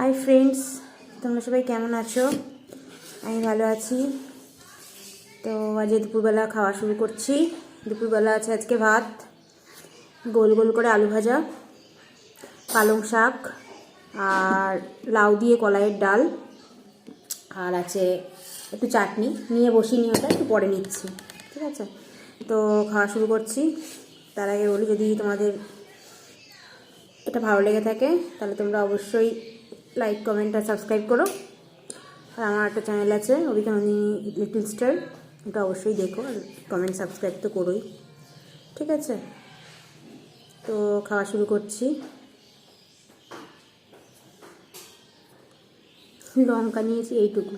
Hi friends, তোমরা সবাই কেমন আছো? আমি ভালো আছি। তো আজ দুপুরবেলা খাওয়া শুরু করছি। দুপুরবেলা আছে আজকে ভাত, গোল গোল করে আলু ভাজা, পালং শাক আর লাউ দিয়ে কলাইয়ের ডাল, আর আছে একটু চাটনি। নিয়ে বসিয়ে নিয়ে ওটা একটু পরে নিচ্ছি, ঠিক আছে? তো খাওয়া শুরু করছি। তার আগে বলি, যদি তোমাদের এটা ভালো লেগে থাকে তাহলে তোমরা অবশ্যই লাইক, কমেন্ট আর সাবস্ক্রাইব করো। আর আমার একটা চ্যানেল আছে অভিজ্ঞানী লিটল স্টার, ওটা অবশ্যই দেখো, আর কমেন্ট সাবস্ক্রাইব তো করোই, ঠিক আছে? তো খাওয়া শুরু করছি। লঙ্কা নিয়েছি এইটুকু।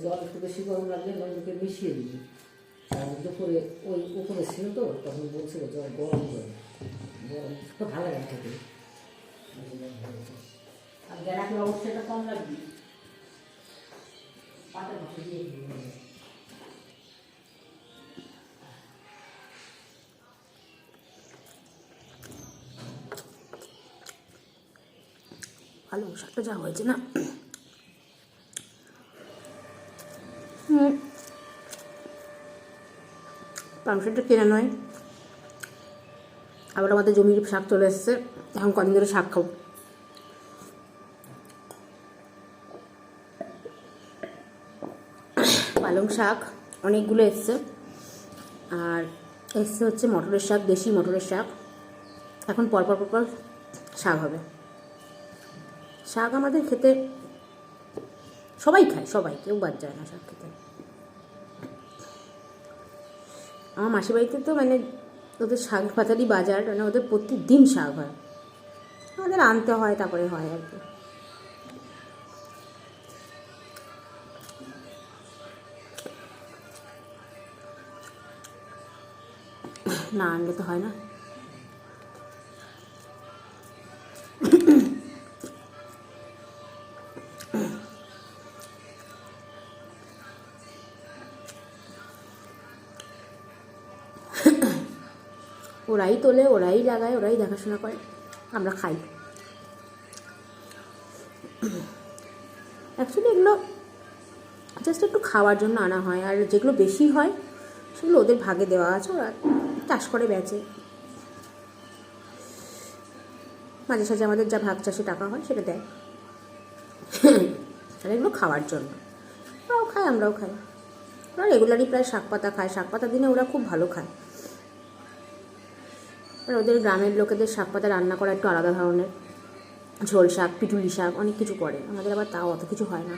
জল একটু বেশি গরম লাগলে জলকে মিশিয়ে দিবি। আর দুপুরে ওই উপরে ছিল তো, তখন বলছিল জল গরম করে, গরম তো ভালো লাগে খেতে। আর গ্যারাকে অবশ্যই এটা কম লাগবে, পাটের ভাষা দিয়ে পালং শাকটা যা হয়েছে না, পালং শাকটা কেনা নয়, আবার আমাদের জমির শাক চলে এসছে। এখন কদিন ধরে শাক খাবো। পালং শাক অনেকগুলো এসছে, আর এসছে হচ্ছে মটরের শাক, দেশি মটরের শাক। এখন পরপর পরপর শাক হবে। শাক আমাদের খেতে সবাই খায়, সবাই, কেউ বাদ যায় না শাক খেতে। আমার মাসির বাড়িতে তো মানে ওদের শাক পাতারই বাজার, মানে ওদের প্রতিদিন শাক হয়, আমাদের আনতে হয়, তারপরে হয় আর কি। না আনলে তো হয় না। ওরাই তোলে, ওরাই লাগায়, ওরাই দেখাশোনা করে, আমরা খাই। অ্যাকচুয়ালি এগুলো জাস্ট একটু খাওয়ার জন্য আনা হয়, আর যেগুলো বেশি হয় সেগুলো ওদের ভাগে দেওয়া আছে, ওরা চাষ করে বেচে। মাঝে সাঝে আমাদের যা ভাগ চাষে টাকা হয় সেটা দেয়। আর এগুলো খাওয়ার জন্য, ওরাও খায়, আমরাও খাই। ওরা রেগুলারই প্রায় শাক পাতা খায়, শাক পাতা দিনে ওরা খুব ভালো খায়। আর ওদের গ্রামের লোকেদের শাক পাতা রান্না করা একটু আলাদা ধরনের, ঝোল শাক, পিটুলি শাক, অনেক কিছু করে। আমাদের আবার তাও অত কিছু হয় না।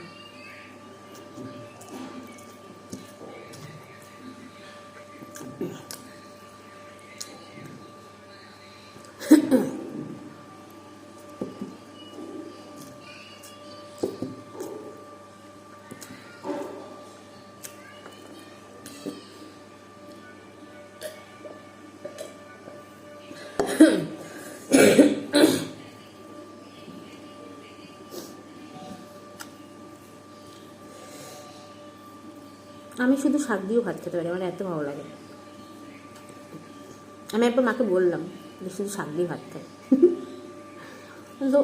আমি শুধু শাক দিয়েও ভাত খেতে পারি, আমার এত ভালো লাগে। আমি একবার মাকে বললাম যে শুধু শাক দিয়ে ভাত খাই, তো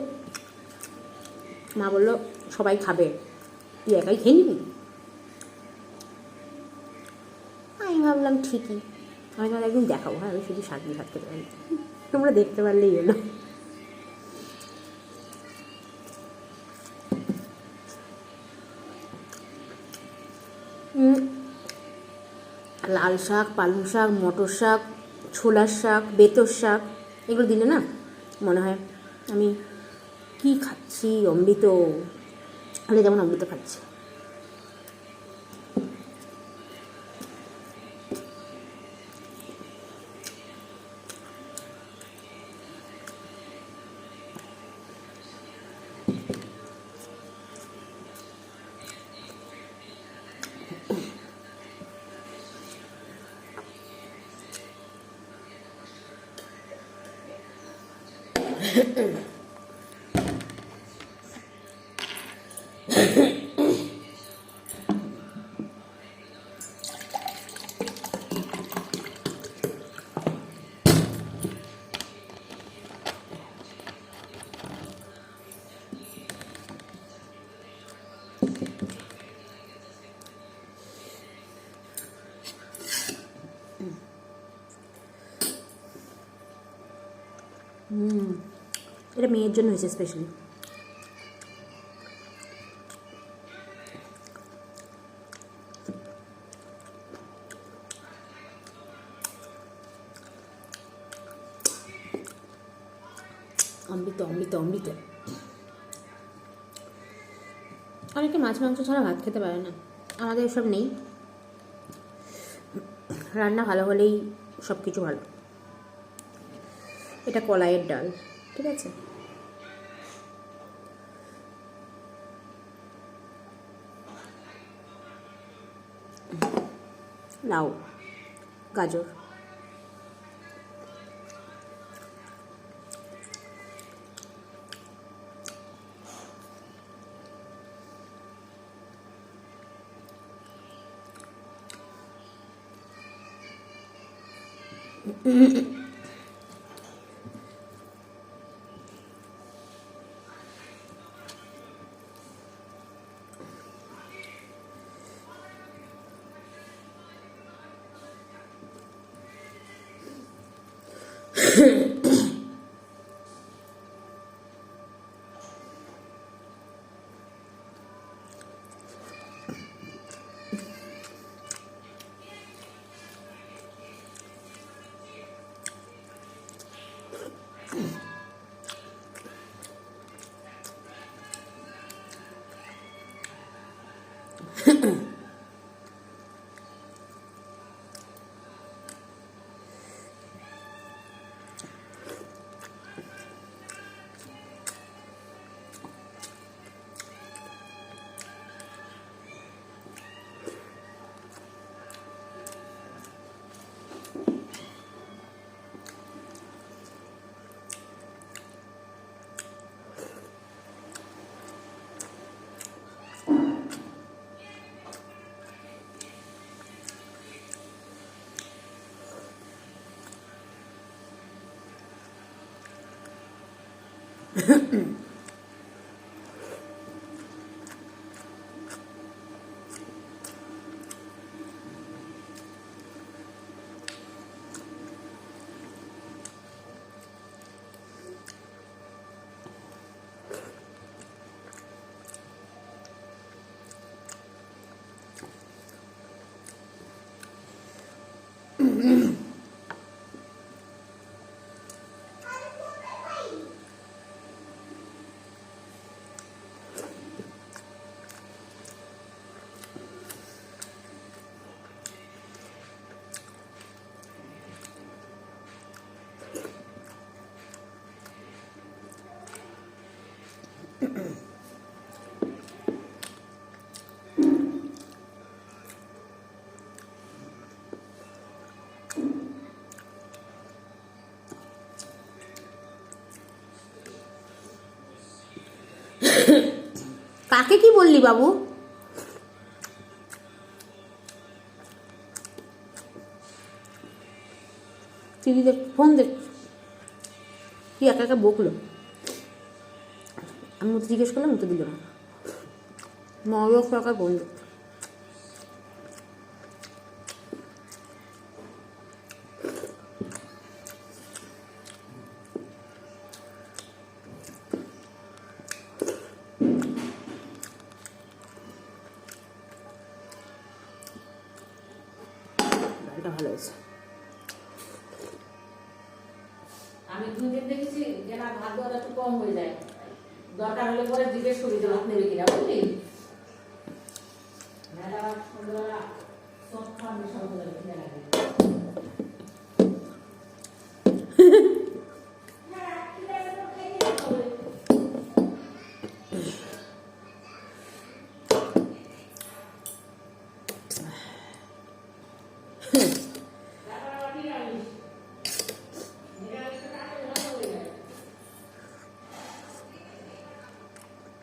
মা বললো সবাই খাবে, তুই একাই খেয়ে নিবি। আমি ভাবলাম ঠিকই, আমি তোমার একদিন দেখাবো, হ্যাঁ আমি শুধু শাক দিয়ে ভাত খেতে পারি, তোমরা দেখতে পারলেই হলো। লাল শাক, পালং শাক, মটর শাক, ছোলার শাক, বেতর শাক, এগুলো দিলে না মনে হয় আমি কি খাচ্ছি, অমৃত, আরে যেমন অমৃত খাচ্ছি। এটা মেয়ের জন্য হয়েছে স্পেশালি। অমৃত অমৃত অমৃত। অনেকে মাছ মাংস ছাড়া ভাত খেতে পারে না, আমাদের এসব নেই। রান্না ভালো হলেই সব কিছু ভালো। এটা কলাইয়ের ডাল, ঠিক আছে। লাউ, গাজর, কাকে কি বললি বাবু? টিভি দেখ, ফোন দেখ, কি একা একা বকলো। আমি তো জিজ্ঞেস করলাম, তো দিল না। মরক সরকার বন্ধু। ভালো হয়েছে। আমি দুদিন দেখেছি যে না ভাত দেওয়াটা একটু কম হয়ে যায়, দরকার হলে পরে জিজ্ঞেস করি যে ভাত নেবে কিনা, বুঝলি? সন্ধ্যাবেলা সব খাওয়ার সব লাগে।